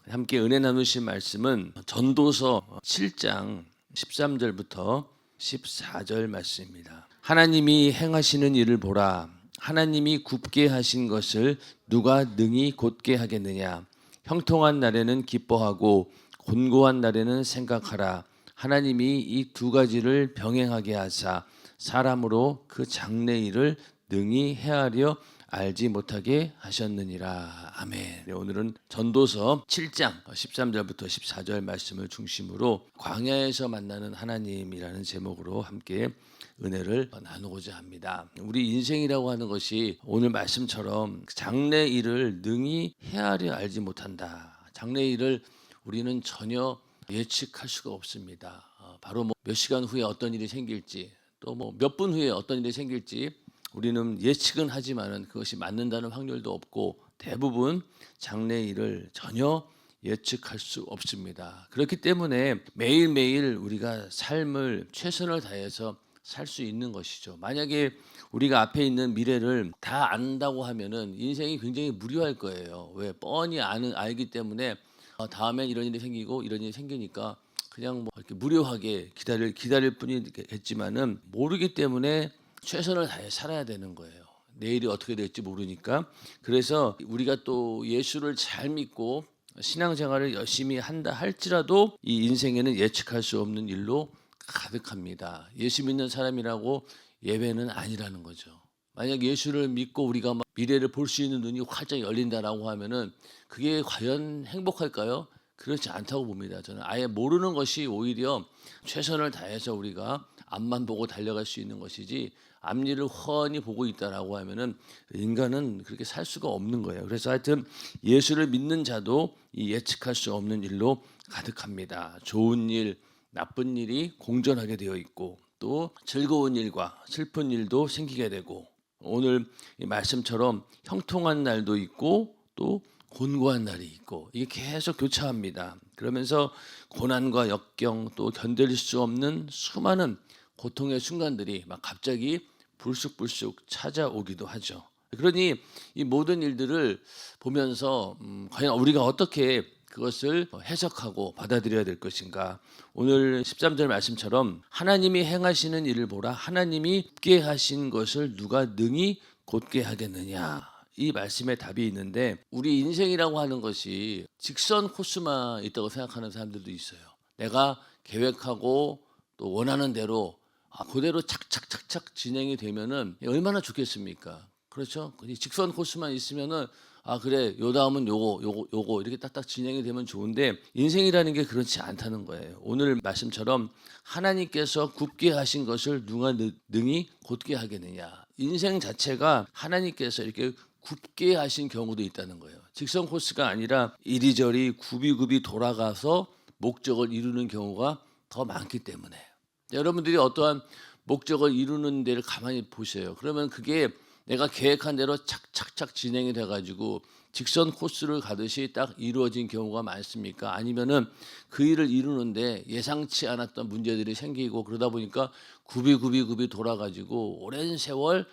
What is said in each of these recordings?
함께 은혜 나누신 말씀은 전도서 7장 13절부터 14절 말씀입니다. 하나님이 행하시는 일을 보라. 하나님이 굽게 하신 것을 누가 능히 곧게 하겠느냐. 형통한 날에는 기뻐하고 곤고한 날에는 생각하라. 하나님이 이 두 가지를 병행하게 하사 사람으로 그 장래 일을 능히 헤아려 알지 못하게 하셨느니라. 아멘. 네, 오늘은 전도서 7장 13절부터 14절 말씀을 중심으로 광야에서 만나는 하나님이라는 제목으로 함께 은혜를 나누고자 합니다. 우리 인생이라고 하는 것이 오늘 말씀처럼 장래 일을 능히 헤아려 알지 못한다. 장래 일을 우리는 전혀 예측할 수가 없습니다. 바로 몇 시간 후에 어떤 일이 생길지, 또 몇 분 후에 어떤 일이 생길지 우리는 예측은 하지만은 그것이 맞는다는 확률도 없고, 대부분 장래 일을 전혀 예측할 수 없습니다. 그렇기 때문에 매일매일 우리가 삶을 최선을 다해서 살 수 있는 것이죠. 만약에 우리가 앞에 있는 미래를 다 안다고 하면은 인생이 굉장히 무료할 거예요. 왜? 뻔히 알기 때문에 다음엔 이런 일이 생기고 이런 일이 생기니까 그냥 이렇게 무료하게 기다릴 뿐이겠지만은, 모르기 때문에 최선을 다해 살아야 되는 거예요. 내일이 어떻게 될지 모르니까. 그래서 우리가 또 예수를 잘 믿고 신앙생활을 열심히 한다 할지라도 이 인생에는 예측할 수 없는 일로 가득합니다. 예수 믿는 사람이라고 예외는 아니라는 거죠. 만약 예수를 믿고 우리가 미래를 볼 수 있는 눈이 활짝 열린다라고 하면은 그게 과연 행복할까요? 그렇지 않다고 봅니다. 저는 아예 모르는 것이 오히려 최선을 다해서 우리가 앞만 보고 달려갈 수 있는 것이지, 앞일을 훤히 보고 있다라고 하면은 인간은 그렇게 살 수가 없는 거예요. 그래서 하여튼 예수를 믿는 자도 이 예측할 수 없는 일로 가득합니다. 좋은 일, 나쁜 일이 공존하게 되어 있고, 또 즐거운 일과 슬픈 일도 생기게 되고, 오늘 이 말씀처럼 형통한 날도 있고 또 곤고한 날이 있고, 이게 계속 교차합니다. 그러면서 고난과 역경, 또 견딜 수 없는 수많은 고통의 순간들이 갑자기 불쑥불쑥 찾아오기도 하죠. 그러니 이 모든 일들을 보면서 과연 우리가 어떻게 그것을 해석하고 받아들여야 될 것인가. 오늘 13절 말씀처럼 하나님이 행하시는 일을 보라. 하나님이 굳게 하신 것을 누가 능히 곧게 하겠느냐. 이 말씀에 답이 있는데, 우리 인생이라고 하는 것이 직선 코스만 있다고 생각하는 사람들도 있어요. 내가 계획하고 또 원하는 대로 그대로 착착착착 진행이 되면은 얼마나 좋겠습니까? 그렇죠? 직선 코스만 있으면은 그래, 요 다음은 요거 이렇게 딱딱 진행이 되면 좋은데, 인생이라는 게 그렇지 않다는 거예요. 오늘 말씀처럼 하나님께서 굳게 하신 것을 누가 능히 곧게 하겠느냐. 인생 자체가 하나님께서 이렇게 굳게 하신 경우도 있다는 거예요. 직선 코스가 아니라 이리저리 굽이굽이 돌아가서 목적을 이루는 경우가 더 많기 때문에, 여러분들이 어떠한 목적을 이루는 데를 가만히 보세요. 그러면 그게 내가 계획한 대로 착착착 진행이 돼가지고 직선 코스를 가듯이 딱 이루어진 경우가 많습니까? 아니면은 그 일을 이루는데 예상치 않았던 문제들이 생기고, 그러다 보니까 굽이 돌아가지고 오랜 세월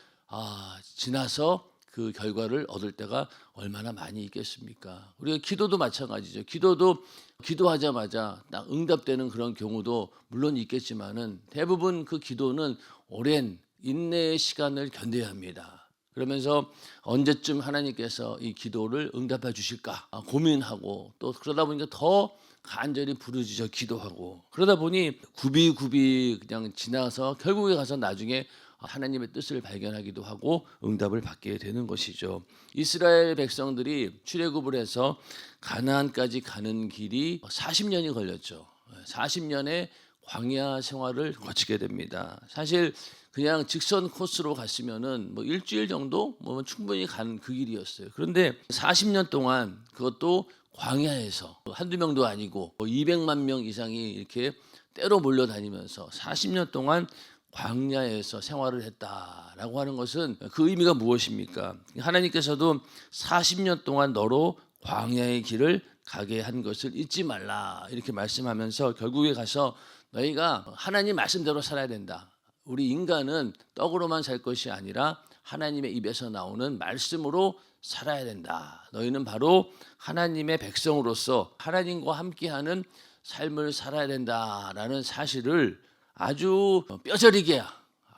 지나서 그 결과를 얻을 때가 얼마나 많이 있겠습니까? 우리가 기도도 마찬가지죠. 기도도 기도하자마자 딱 응답되는 그런 경우도 물론 있겠지만은, 대부분 그 기도는 오랜 인내의 시간을 견뎌야 합니다. 그러면서 언제쯤 하나님께서 이 기도를 응답해 주실까 고민하고, 또 그러다 보니까 더 간절히 부르짖어 기도하고, 그러다 보니 굽이 그냥 지나서 결국에 가서 나중에 하나님의 뜻을 발견하기도 하고 응답을 받게 되는 것이죠. 이스라엘 백성들이 출애굽을 해서 가나안까지 가는 길이 40년이 걸렸죠. 40년의 광야 생활을 거치게 됩니다. 사실 그냥 직선 코스로 갔으면은 일주일 정도 충분히 간 그 길이었어요. 그런데 40년 동안, 그것도 광야에서 한두 명도 아니고 200만 명 이상이 이렇게 때로 몰려다니면서 40년 동안 광야에서 생활을 했다라고 하는 것은 그 의미가 무엇입니까? 하나님께서도 40년 동안 너로 광야의 길을 가게 한 것을 잊지 말라, 이렇게 말씀하면서 결국에 가서 너희가 하나님 말씀대로 살아야 된다. 우리 인간은 떡으로만 살 것이 아니라 하나님의 입에서 나오는 말씀으로 살아야 된다. 너희는 바로 하나님의 백성으로서 하나님과 함께하는 삶을 살아야 된다라는 사실을 아주 뼈저리게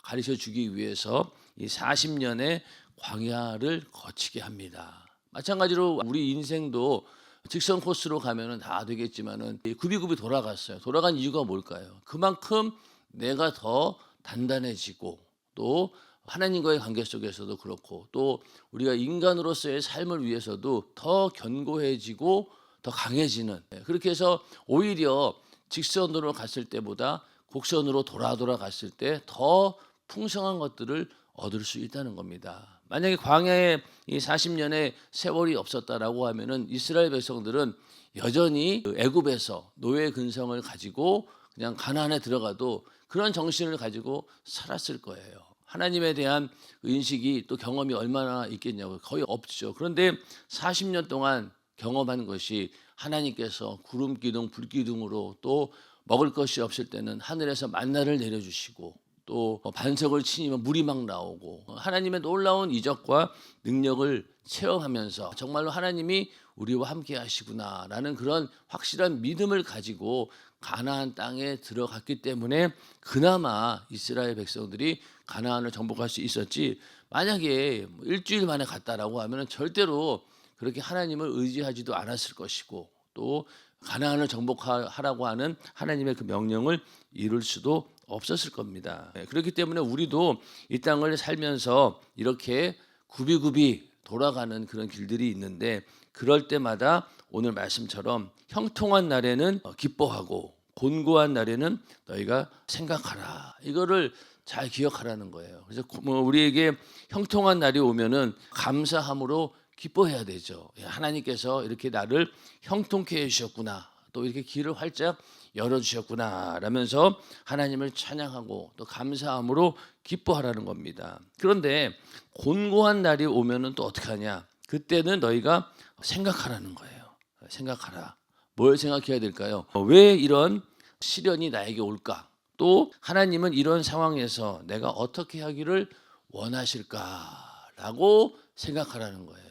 가르쳐 주기 위해서 이 40년의 광야를 거치게 합니다. 마찬가지로 우리 인생도 직선 코스로 가면은 다 되겠지만은 굽이굽이 돌아갔어요. 돌아간 이유가 뭘까요? 그만큼 내가 더 단단해지고 또 하나님과의 관계 속에서도 그렇고 또 우리가 인간으로서의 삶을 위해서도 더 견고해지고 더 강해지는, 그렇게 해서 오히려 직선으로 갔을 때보다 곡선으로 돌아 갔을 때 더 풍성한 것들을 얻을 수 있다는 겁니다. 만약에 광야에 이 40년의 세월이 없었다라고 하면은 이스라엘 백성들은 여전히 애굽에서 노예 근성을 가지고 그냥 가나안에 들어가도 그런 정신을 가지고 살았을 거예요. 하나님에 대한 인식이 또 경험이 얼마나 있겠냐고, 거의 없죠. 그런데 40년 동안 경험한 것이 하나님께서 구름 기둥 불 기둥으로 또 먹을 것이 없을 때는 하늘에서 만나를 내려주시고 또 반석을 치면 물이 막 나오고 하나님의 놀라운 이적과 능력을 체험하면서 정말로 하나님이 우리와 함께 하시구나라는 그런 확실한 믿음을 가지고 가나안 땅에 들어갔기 때문에 그나마 이스라엘 백성들이 가나안을 정복할 수 있었지, 만약에 일주일 만에 갔다라고 하면 절대로 그렇게 하나님을 의지하지도 않았을 것이고 또 가나안을 정복하라고 하는 하나님의 그 명령을 이룰 수도 없었을 겁니다. 그렇기 때문에 우리도 이 땅을 살면서 이렇게 굽이굽이 돌아가는 그런 길들이 있는데, 그럴 때마다 오늘 말씀처럼 형통한 날에는 기뻐하고 곤고한 날에는 너희가 생각하라, 이거를 잘 기억하라는 거예요. 그래서 우리에게 형통한 날이 오면은 감사함으로 기뻐해야 되죠. 하나님께서 이렇게 나를 형통케 해주셨구나, 또 이렇게 길을 활짝 열어주셨구나 라면서 하나님을 찬양하고 또 감사함으로 기뻐하라는 겁니다. 그런데 곤고한 날이 오면은 또 어떻게 하냐? 그때는 너희가 생각하라는 거예요. 생각하라. 뭘 생각해야 될까요? 왜 이런 시련이 나에게 올까? 또 하나님은 이런 상황에서 내가 어떻게 하기를 원하실까라고 생각하라는 거예요.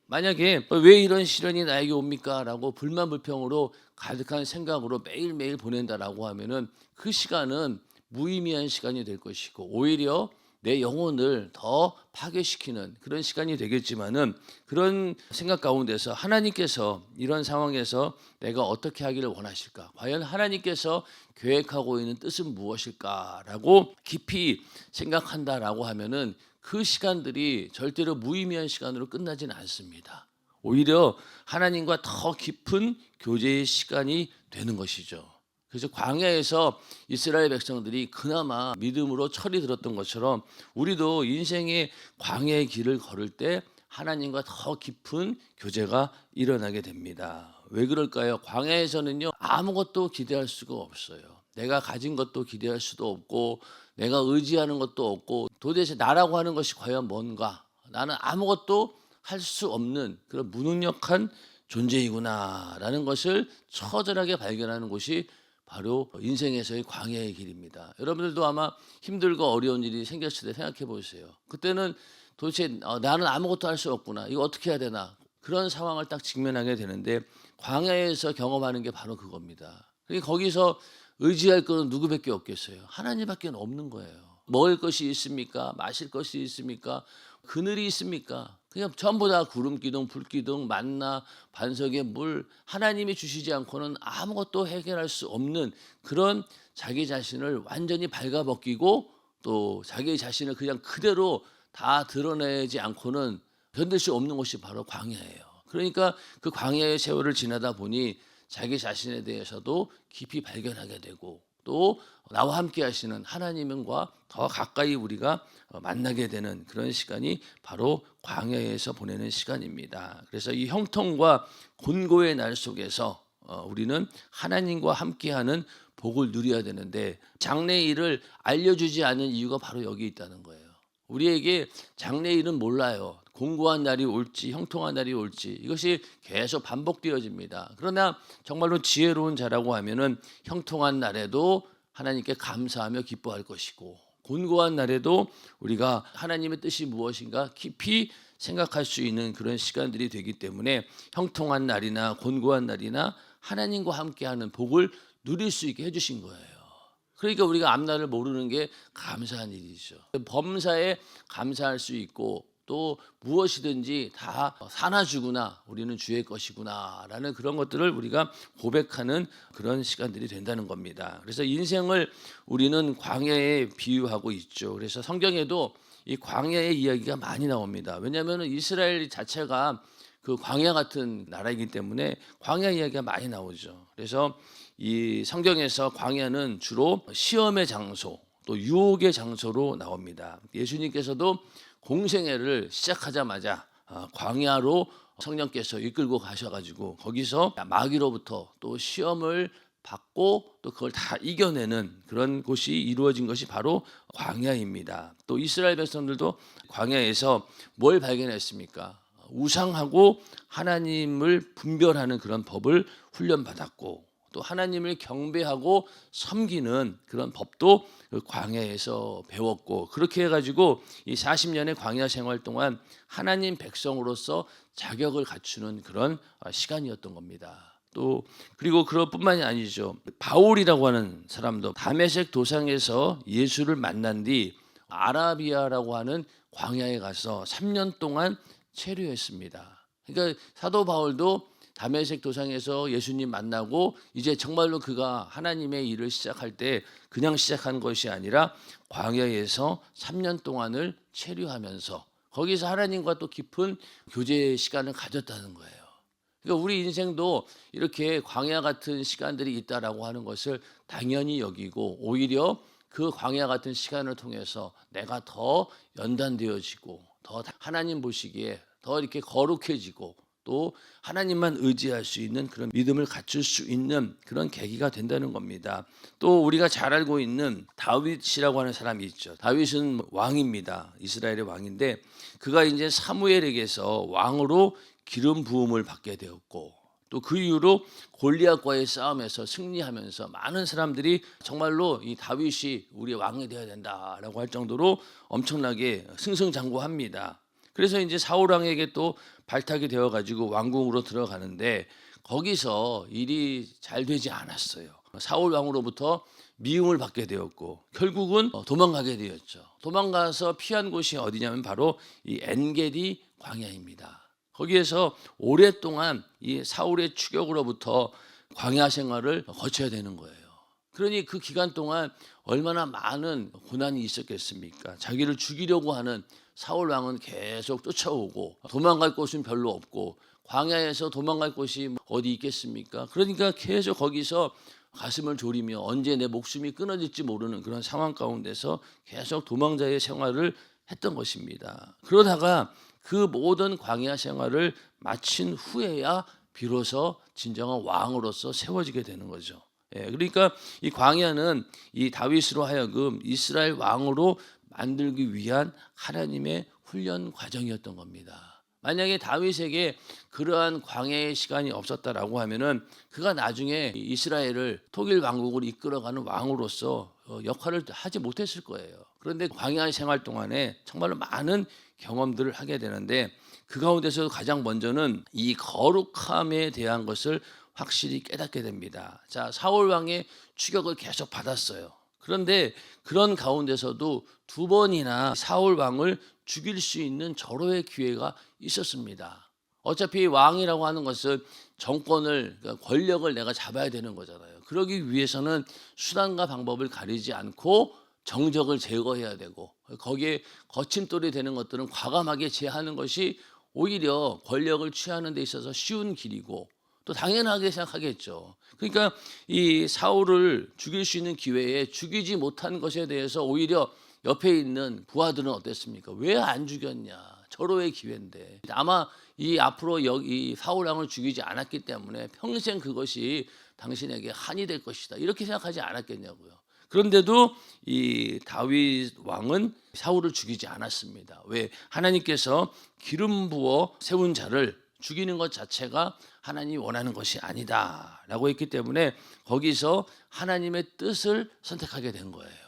만약에 왜 이런 시련이 나에게 옵니까? 라고 불만불평으로 가득한 생각으로 매일매일 보낸다라고 하면은 그 시간은 무의미한 시간이 될 것이고 오히려 내 영혼을 더 파괴시키는 그런 시간이 되겠지만은, 그런 생각 가운데서 하나님께서 이런 상황에서 내가 어떻게 하기를 원하실까? 과연 하나님께서 계획하고 있는 뜻은 무엇일까라고 깊이 생각한다라고 하면은 그 시간들이 절대로 무의미한 시간으로 끝나지는 않습니다. 오히려 하나님과 더 깊은 교제의 시간이 되는 것이죠. 그래서 광야에서 이스라엘 백성들이 그나마 믿음으로 철이 들었던 것처럼 우리도 인생의 광야의 길을 걸을 때 하나님과 더 깊은 교제가 일어나게 됩니다. 왜 그럴까요? 광야에서는요, 아무것도 기대할 수가 없어요. 내가 가진 것도 기대할 수도 없고 내가 의지하는 것도 없고 도대체 나라고 하는 것이 과연 뭔가, 나는 아무것도 할 수 없는 그런 무능력한 존재이구나라는 것을 처절하게 발견하는 곳이 바로 인생에서의 광야의 길입니다. 여러분들도 아마 힘들고 어려운 일이 생겼을 때 생각해 보세요. 그때는 도대체 나는 아무것도 할 수 없구나, 이거 어떻게 해야 되나, 그런 상황을 딱 직면하게 되는데 광야에서 경험하는 게 바로 그겁니다. 그러니까 거기서 의지할 거는 누구밖에 없겠어요? 하나님밖에 없는 거예요. 먹을 것이 있습니까? 마실 것이 있습니까? 그늘이 있습니까? 그냥 전부 다 구름 기둥, 불 기둥, 만나, 반석의 물, 하나님이 주시지 않고는 아무것도 해결할 수 없는 그런 자기 자신을 완전히 발가벗기고 또 자기 자신을 그냥 그대로 다 드러내지 않고는 견딜 수 없는 곳이 바로 광야예요. 그러니까 그 광야의 세월을 지나다 보니 자기 자신에 대해서도 깊이 발견하게 되고 또 나와 함께 하시는 하나님과 더 가까이 우리가 만나게 되는 그런 시간이 바로 광야에서 보내는 시간입니다. 그래서 이 형통과 곤고의 날 속에서 우리는 하나님과 함께하는 복을 누려야 되는데, 장래일을 알려주지 않은 이유가 바로 여기 있다는 거예요. 우리에게 장래일은 몰라요. 곤고한 날이 올지 형통한 날이 올지 이것이 계속 반복되어집니다. 그러나 정말로 지혜로운 자라고 하면은 형통한 날에도 하나님께 감사하며 기뻐할 것이고 곤고한 날에도 우리가 하나님의 뜻이 무엇인가 깊이 생각할 수 있는 그런 시간들이 되기 때문에 형통한 날이나 곤고한 날이나 하나님과 함께하는 복을 누릴 수 있게 해주신 거예요. 그러니까 우리가 앞날을 모르는 게 감사한 일이죠. 범사에 감사할 수 있고 또 무엇이든지 다 사나 죽으나 우리는 주의 것이구나라는 그런 것들을 우리가 고백하는 그런 시간들이 된다는 겁니다. 그래서 인생을 우리는 광야에 비유하고 있죠. 그래서 성경에도 이 광야의 이야기가 많이 나옵니다. 왜냐하면 이스라엘 자체가 그 광야 같은 나라이기 때문에 광야 이야기가 많이 나오죠. 그래서 이 성경에서 광야는 주로 시험의 장소 또 유혹의 장소로 나옵니다. 예수님께서도 공생애를 시작하자마자 광야로 성령께서 이끌고 가셔가지고 거기서 마귀로부터 또 시험을 받고 또 그걸 다 이겨내는 그런 곳이 이루어진 것이 바로 광야입니다. 또 이스라엘 백성들도 광야에서 뭘 발견했습니까? 우상하고 하나님을 분별하는 그런 법을 훈련받았고 또 하나님을 경배하고 섬기는 그런 법도 그 광야에서 배웠고 그렇게 해가지고 이 40년의 광야 생활 동안 하나님 백성으로서 자격을 갖추는 그런 시간이었던 겁니다. 또 그리고 그것뿐만이 아니죠. 바울이라고 하는 사람도 다메섹 도상에서 예수를 만난 뒤 아라비아라고 하는 광야에 가서 3년 동안 체류했습니다. 그러니까 사도 바울도 다메섹 도상에서 예수님 만나고 이제 정말로 그가 하나님의 일을 시작할 때 그냥 시작한 것이 아니라 광야에서 3년 동안을 체류하면서 거기서 하나님과 또 깊은 교제 시간을 가졌다는 거예요. 그러니까 우리 인생도 이렇게 광야 같은 시간들이 있다라고 하는 것을 당연히 여기고 오히려 그 광야 같은 시간을 통해서 내가 더 연단되어지고 더 하나님 보시기에 더 이렇게 거룩해지고 또 하나님만 의지할 수 있는 그런 믿음을 갖출 수 있는 그런 계기가 된다는 겁니다. 또 우리가 잘 알고 있는 다윗이라고 하는 사람이 있죠. 다윗은 왕입니다. 이스라엘의 왕인데 그가 이제 사무엘에게서 왕으로 기름 부음을 받게 되었고 또 그 이후로 골리앗과의 싸움에서 승리하면서 많은 사람들이 정말로 이 다윗이 우리의 왕이 되어야 된다라고 할 정도로 엄청나게 승승장구합니다. 그래서 이제 사울 왕에게 또 발탁이 되어 가지고 왕궁으로 들어가는데 거기서 일이 잘 되지 않았어요. 사울 왕으로부터 미움을 받게 되었고 결국은 도망가게 되었죠. 도망가서 피한 곳이 어디냐면 바로 이 엔게디 광야입니다. 거기에서 오랫동안 이 사울의 추격으로부터 광야 생활을 거쳐야 되는 거예요. 그러니 그 기간 동안 얼마나 많은 고난이 있었겠습니까? 자기를 죽이려고 하는 사울 왕은 계속 쫓아오고 도망갈 곳은 별로 없고 광야에서 도망갈 곳이 어디 있겠습니까? 그러니까 계속 거기서 가슴을 졸이며 언제 내 목숨이 끊어질지 모르는 그런 상황 가운데서 계속 도망자의 생활을 했던 것입니다. 그러다가 그 모든 광야 생활을 마친 후에야 비로소 진정한 왕으로서 세워지게 되는 거죠. 그러니까 이 광야는 이 다윗으로 하여금 이스라엘 왕으로 만들기 위한 하나님의 훈련 과정이었던 겁니다. 만약에 다윗에게 그러한 광야의 시간이 없었다라고 하면은 그가 나중에 이스라엘을 통일 왕국을 이끌어가는 왕으로서 역할을 하지 못했을 거예요. 그런데 광야 생활 동안에 정말로 많은 경험들을 하게 되는데 그 가운데서 가장 먼저는 이 거룩함에 대한 것을 확실히 깨닫게 됩니다. 자, 사울 왕의 추격을 계속 받았어요. 그런데 그런 가운데서도 2번이나 사울 왕을 죽일 수 있는 절호의 기회가 있었습니다. 어차피 왕이라고 하는 것은 정권을, 그러니까 권력을 내가 잡아야 되는 거잖아요. 그러기 위해서는 수단과 방법을 가리지 않고 정적을 제거해야 되고 거기에 거침돌이 되는 것들은 과감하게 제하는 것이 오히려 권력을 취하는 데 있어서 쉬운 길이고 또 당연하게 생각하겠죠. 그러니까 이 사울을 죽일 수 있는 기회에 죽이지 못한 것에 대해서 오히려 옆에 있는 부하들은 어땠습니까? 왜 안 죽였냐? 절호의 기회인데. 아마 이 앞으로 이 사울 왕을 죽이지 않았기 때문에 평생 그것이 당신에게 한이 될 것이다. 이렇게 생각하지 않았겠냐고요. 그런데도 이 다윗 왕은 사울을 죽이지 않았습니다. 왜? 하나님께서 기름 부어 세운 자를 죽이는 것 자체가 하나님이 원하는 것이 아니다라고 했기 때문에 거기서 하나님의 뜻을 선택하게 된 거예요.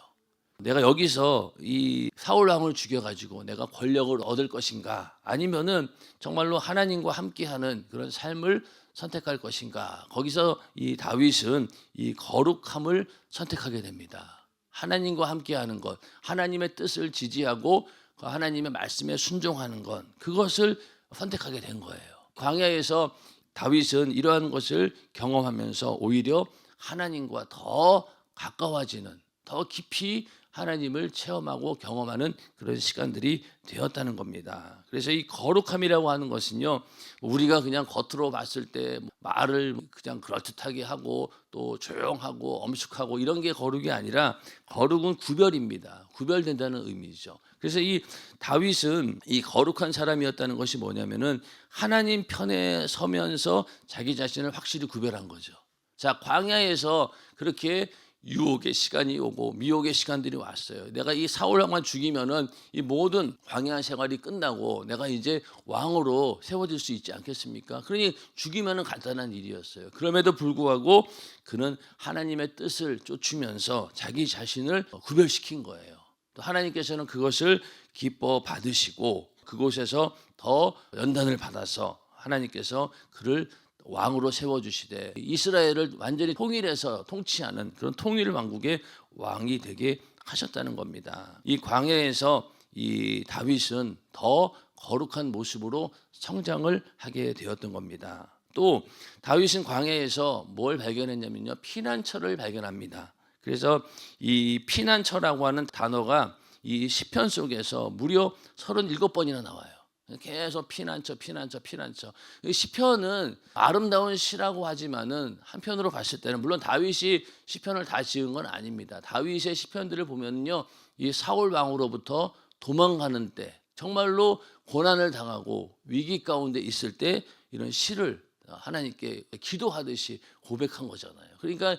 내가 여기서 이 사울 왕을 죽여가지고 내가 권력을 얻을 것인가, 아니면은 정말로 하나님과 함께하는 그런 삶을 선택할 것인가. 거기서 이 다윗은 이 거룩함을 선택하게 됩니다. 하나님과 함께하는 것, 하나님의 뜻을 지지하고 하나님의 말씀에 순종하는 것, 그것을 선택하게 된 거예요. 광야에서 다윗은 이러한 것을 경험하면서 오히려 하나님과 더 가까워지는, 더 깊이 하나님을 체험하고 경험하는 그런 시간들이 되었다는 겁니다. 그래서 이 거룩함이라고 하는 것은요, 우리가 그냥 겉으로 봤을 때 말을 그냥 그럴듯하게 하고 또 조용하고 엄숙하고 이런 게 거룩이 아니라, 거룩은 구별입니다. 구별된다는 의미죠. 그래서 이 다윗은 이 거룩한 사람이었다는 것이 뭐냐면은 하나님 편에 서면서 자기 자신을 확실히 구별한 거죠. 자, 광야에서 그렇게 유혹의 시간이 오고 미혹의 시간들이 왔어요. 내가 이 사울 왕만 죽이면은 이 모든 광야 생활이 끝나고 내가 이제 왕으로 세워질 수 있지 않겠습니까? 그러니 죽이면은 간단한 일이었어요. 그럼에도 불구하고 그는 하나님의 뜻을 쫓으면서 자기 자신을 구별시킨 거예요. 또 하나님께서는 그것을 기뻐 받으시고 그곳에서 더 연단을 받아서 하나님께서 그를 왕으로 세워주시되 이스라엘을 완전히 통일해서 통치하는 그런 통일 왕국의 왕이 되게 하셨다는 겁니다. 이 광야에서 이 다윗은 더 거룩한 모습으로 성장을 하게 되었던 겁니다. 또 다윗은 광야에서 뭘 발견했냐면요, 피난처를 발견합니다. 그래서 이 피난처라고 하는 단어가 이 시편 속에서 무려 37번이나 나와요. 계속 피난처. 시편은 아름다운 시라고 하지만은 한편으로 봤을 때는 물론 다윗이 시편을 다 지은 건 아닙니다. 다윗의 시편들을 보면요, 이 사울 왕으로부터 도망가는 때, 정말로 고난을 당하고 위기 가운데 있을 때 이런 시를 하나님께 기도하듯이 고백한 거잖아요. 그러니까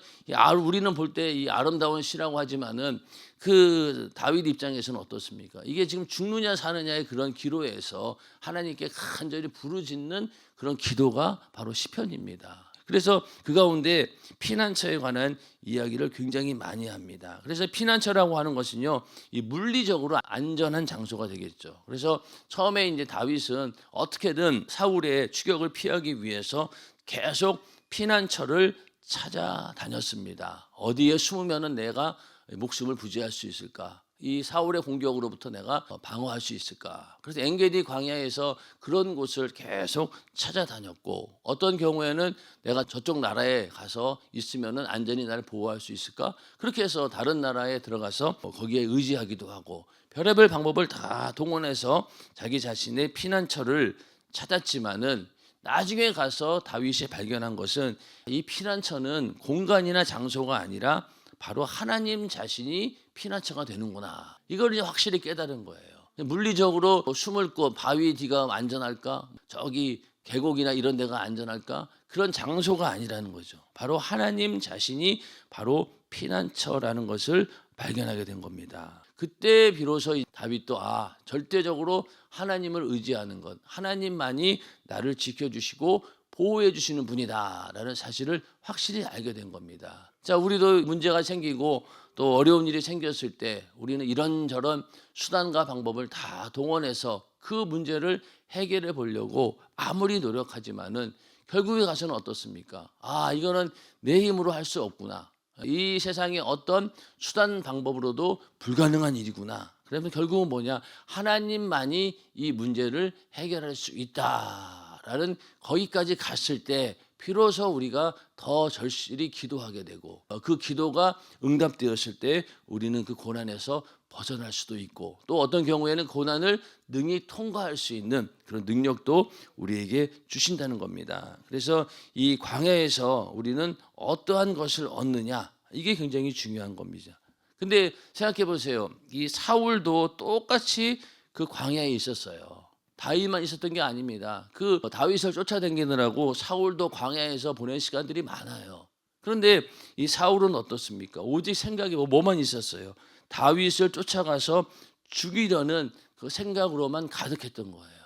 우리는 볼 때 이 아름다운 시라고 하지만은 그 다윗 입장에서는 어떻습니까? 이게 지금 죽느냐 사느냐의 그런 기로에서 하나님께 간절히 부르짖는 그런 기도가 바로 시편입니다. 그래서 그 가운데 피난처에 관한 이야기를 굉장히 많이 합니다. 그래서 피난처라고 하는 것은요, 이 물리적으로 안전한 장소가 되겠죠. 그래서 처음에 이제 다윗은 어떻게든 사울의 추격을 피하기 위해서 계속 피난처를 찾아다녔습니다. 어디에 숨으면은 내가 목숨을 부지할 수 있을까? 이 사울의 공격으로부터 내가 방어할 수 있을까? 그래서 엔게디 광야에서 그런 곳을 계속 찾아다녔고, 어떤 경우에는 내가 저쪽 나라에 가서 있으면은 안전히 나를 보호할 수 있을까? 그렇게 해서 다른 나라에 들어가서 거기에 의지하기도 하고, 별의별 방법을 다 동원해서 자기 자신의 피난처를 찾았지만은 나중에 가서 다윗이 발견한 것은 이 피난처는 공간이나 장소가 아니라 바로 하나님 자신이 피난처가 되는구나. 이걸 이제 확실히 깨달은 거예요. 물리적으로 숨을 곳, 바위 뒤가 안전할까? 저기 계곡이나 이런 데가 안전할까? 그런 장소가 아니라는 거죠. 바로 하나님 자신이 바로 피난처라는 것을 발견하게 된 겁니다. 그때 비로소 다윗도 절대적으로 하나님을 의지하는 것, 하나님만이 나를 지켜주시고 보호해 주시는 분이다라는 사실을 확실히 알게 된 겁니다. 자, 우리도 문제가 생기고 또 어려운 일이 생겼을 때 우리는 이런저런 수단과 방법을 다 동원해서 그 문제를 해결해 보려고 아무리 노력하지만은 결국에 가서는 어떻습니까? 이거는 내 힘으로 할 수 없구나. 이 세상의 어떤 수단 방법으로도 불가능한 일이구나. 그러면 결국은 뭐냐? 하나님만이 이 문제를 해결할 수 있다라는 거기까지 갔을 때 비로소 우리가 더 절실히 기도하게 되고, 그 기도가 응답되었을 때 우리는 그 고난에서 벗어날 수도 있고, 또 어떤 경우에는 고난을 능히 통과할 수 있는 그런 능력도 우리에게 주신다는 겁니다. 그래서 이 광야에서 우리는 어떠한 것을 얻느냐, 이게 굉장히 중요한 겁니다. 근데 생각해 보세요. 이 사울도 똑같이 그 광야에 있었어요. 다윗만 있었던 게 아닙니다. 그 다윗을 쫓아다니느라고 사울도 광야에서 보낸 시간들이 많아요. 그런데 이 사울은 어떻습니까? 오직 생각이 뭐만 있었어요. 다윗을 쫓아가서 죽이려는 그 생각으로만 가득했던 거예요.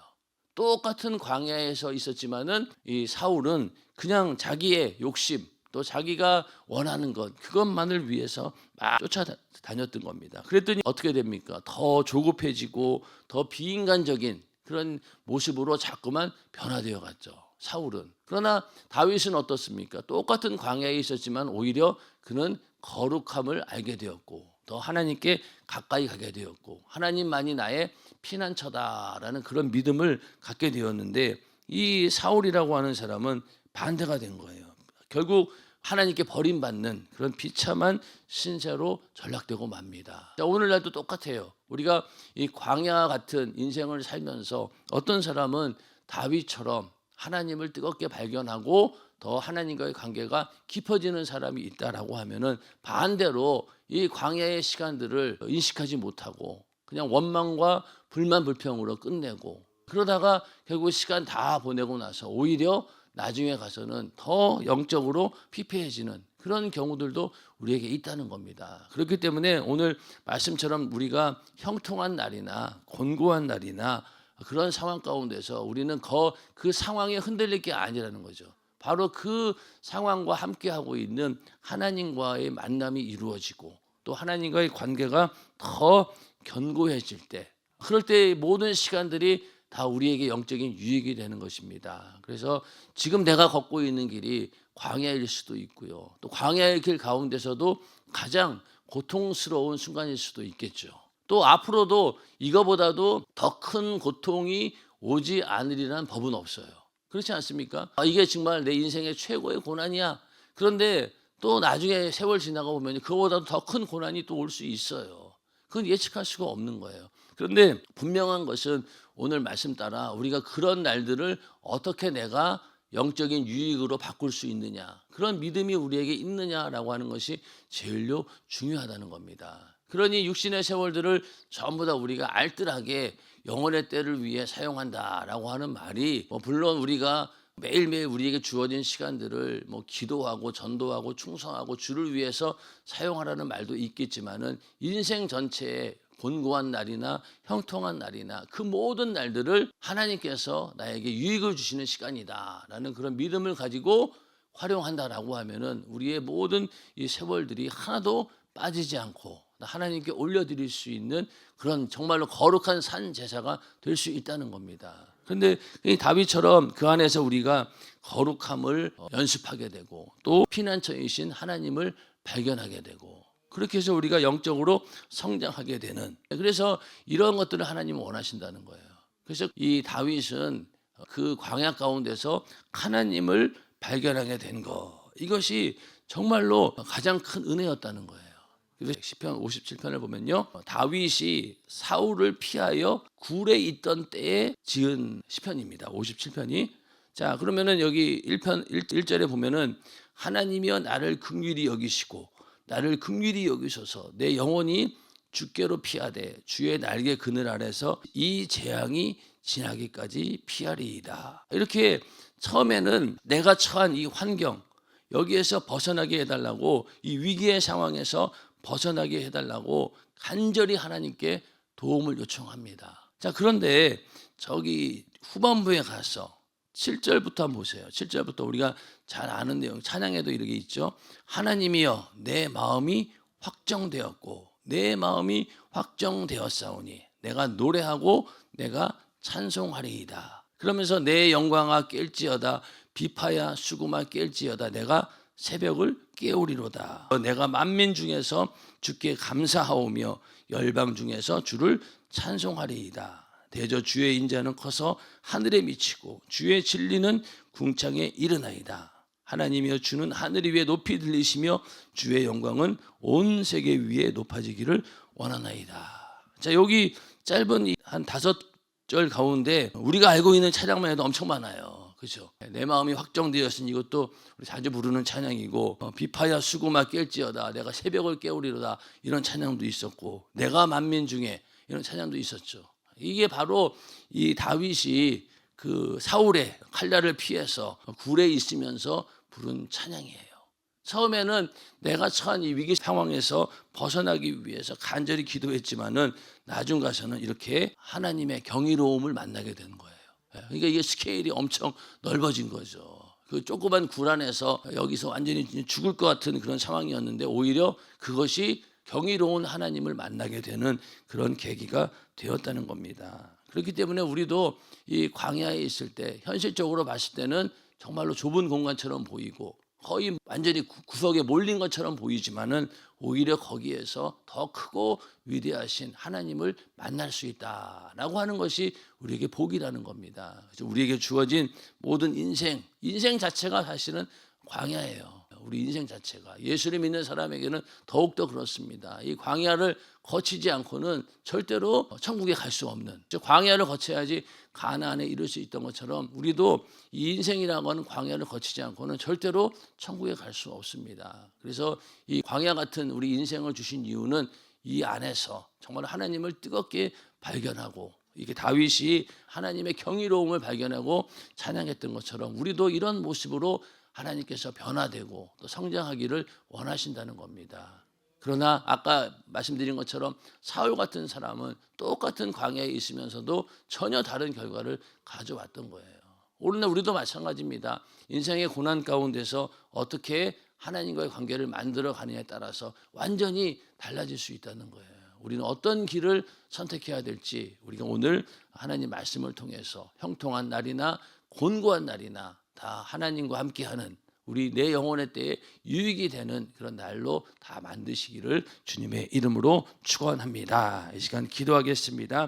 똑같은 광야에서 있었지만은 이 사울은 그냥 자기의 욕심, 또 자기가 원하는 것 그것만을 위해서 막 쫓아다녔던 겁니다. 그랬더니 어떻게 됩니까? 더 조급해지고 더 비인간적인 그런 모습으로 자꾸만 변화되어 갔죠. 사울은. 그러나 다윗은 어떻습니까? 똑같은 광야에 있었지만 오히려 그는 거룩함을 알게 되었고 더 하나님께 가까이 가게 되었고 하나님만이 나의 피난처다라는 그런 믿음을 갖게 되었는데 이 사울이라고 하는 사람은 반대가 된 거예요. 결국 하나님께 버림받는 그런 비참한 신세로 전락되고 맙니다. 자, 오늘날도 똑같아요. 우리가 이 광야 같은 인생을 살면서 어떤 사람은 다윗처럼 하나님을 뜨겁게 발견하고 더 하나님과의 관계가 깊어지는 사람이 있다라고 하면은 반대로 이 광야의 시간들을 인식하지 못하고 그냥 원망과 불만 불평으로 끝내고 그러다가 결국 시간 다 보내고 나서 오히려 나중에 가서는 더 영적으로 피폐해지는 그런 경우들도 우리에게 있다는 겁니다. 그렇기 때문에 오늘 말씀처럼 우리가 형통한 날이나 곤고한 날이나 그런 상황 가운데서 우리는 그 상황에 흔들릴 게 아니라는 거죠. 바로 그 상황과 함께하고 있는 하나님과의 만남이 이루어지고 또 하나님과의 관계가 더 견고해질 때 그럴 때 모든 시간들이 다 우리에게 영적인 유익이 되는 것입니다. 그래서 지금 내가 걷고 있는 길이 광야일 수도 있고요. 또 광야의 길 가운데서도 가장 고통스러운 순간일 수도 있겠죠. 또 앞으로도 이거보다도 더 큰 고통이 오지 않으리라는 법은 없어요. 그렇지 않습니까? 이게 정말 내 인생의 최고의 고난이야. 그런데 또 나중에 세월 지나가 보면 그거보다도 더 큰 고난이 또 올 수 있어요. 그건 예측할 수가 없는 거예요. 그런데 분명한 것은 오늘 말씀 따라 우리가 그런 날들을 어떻게 내가 영적인 유익으로 바꿀 수 있느냐 그런 믿음이 우리에게 있느냐라고 하는 것이 제일로 중요하다는 겁니다. 그러니 육신의 세월들을 전부 다 우리가 알뜰하게 영혼의 때를 위해 사용한다라고 하는 말이 물론 우리가 매일매일 우리에게 주어진 시간들을 기도하고 전도하고 충성하고 주를 위해서 사용하라는 말도 있겠지만은 인생 전체에 곤고한 날이나 형통한 날이나 그 모든 날들을 하나님께서 나에게 유익을 주시는 시간이다라는 그런 믿음을 가지고 활용한다라고 하면은 우리의 모든 이 세월들이 하나도 빠지지 않고 하나님께 올려드릴 수 있는 그런 정말로 거룩한 산 제사가 될 수 있다는 겁니다. 그런데 다윗처럼 그 안에서 우리가 거룩함을 연습하게 되고 또 피난처이신 하나님을 발견하게 되고 그렇게 해서 우리가 영적으로 성장하게 되는 그래서 이런 것들을 하나님은 원하신다는 거예요. 그래서 이 다윗은 그 광야 가운데서 하나님을 발견하게 된 거 이것이 정말로 가장 큰 은혜였다는 거예요. 그래서 시편 57편을 보면요. 다윗이 사울을 피하여 굴에 있던 때에 지은 시편입니다. 57편이. 자, 그러면은 여기 1절에 보면은 하나님이여 나를 긍휼히 여기시고 나를 긍휼히 여기소서 내 영혼이 주께로 피하되 주의 날개 그늘 아래서 이 재앙이 지나기까지 피하리이다. 이렇게 처음에는 내가 처한 이 환경 여기에서 벗어나게 해달라고 이 위기의 상황에서 벗어나게 해달라고 간절히 하나님께 도움을 요청합니다. 자, 그런데 저기 후반부에 가서 7절부터 한번 보세요. 7절부터 우리가 잘 아는 내용 찬양에도 이렇게 있죠. 하나님이여 내 마음이 확정되었고 내 마음이 확정되었사오니 내가 노래하고 내가 찬송하리이다. 그러면서 내 영광아 깰지어다 비파야 수구마 깰지어다 내가 새벽을 깨우리로다. 내가 만민 중에서 주께 감사하오며 열방 중에서 주를 찬송하리이다. 대저 주의 인자는 커서 하늘에 미치고 주의 진리는 궁창에 이르나이다. 하나님이여 주는 하늘 위에 높이 들리시며 주의 영광은 온 세계 위에 높아지기를 원하나이다. 자, 여기 짧은 한 5절 가운데 우리가 알고 있는 찬양만 해도 엄청 많아요. 그렇죠? 내 마음이 확정되었으니 이것도 우리 자주 부르는 찬양이고 비파야 수구마 깰지어다 내가 새벽을 깨우리로다 이런 찬양도 있었고 내가 만민 중에 이런 찬양도 있었죠. 이게 바로 이 다윗이 그 사울의 칼날을 피해서 굴에 있으면서 부른 찬양이에요. 처음에는 내가 처한 이 위기 상황에서 벗어나기 위해서 간절히 기도했지만은 나중 가서는 이렇게 하나님의 경이로움을 만나게 되는 거예요. 그러니까 이게 스케일이 엄청 넓어진 거죠. 그 조그만 굴 안에서 여기서 완전히 죽을 것 같은 그런 상황이었는데 오히려 그것이 경이로운 하나님을 만나게 되는 그런 계기가 되었다는 겁니다. 그렇기 때문에 우리도 이 광야에 있을 때 현실적으로 봤을 때는 정말로 좁은 공간처럼 보이고 거의 완전히 구석에 몰린 것처럼 보이지만은 오히려 거기에서 더 크고 위대하신 하나님을 만날 수 있다라고 하는 것이 우리에게 복이라는 겁니다. 그래서 우리에게 주어진 모든 인생 자체가 사실은 광야예요. 우리 인생 자체가 예수를 믿는 사람에게는 더욱더 그렇습니다. 이 광야를 거치지 않고는 절대로 천국에 갈 수 없는, 광야를 거쳐야지 가나안에 이룰 수 있던 것처럼 우리도 이 인생이라고 하는 광야를 거치지 않고는 절대로 천국에 갈 수 없습니다. 그래서 이 광야 같은 우리 인생을 주신 이유는 이 안에서 정말 하나님을 뜨겁게 발견하고, 이게 다윗이 하나님의 경이로움을 발견하고 찬양했던 것처럼 우리도 이런 모습으로 하나님께서 변화되고 또 성장하기를 원하신다는 겁니다. 그러나 아까 말씀드린 것처럼 사울 같은 사람은 똑같은 광야에 있으면서도 전혀 다른 결과를 가져왔던 거예요. 오늘날 우리도 마찬가지입니다. 인생의 고난 가운데서 어떻게 하나님과의 관계를 만들어 가느냐에 따라서 완전히 달라질 수 있다는 거예요. 우리는 어떤 길을 선택해야 될지 우리가 오늘 하나님 말씀을 통해서 형통한 날이나 곤고한 날이나 다 하나님과 함께하는 우리 내 영혼의 때에 유익이 되는 그런 날로 다 만드시기를 주님의 이름으로 축원합니다. 이 시간 기도하겠습니다.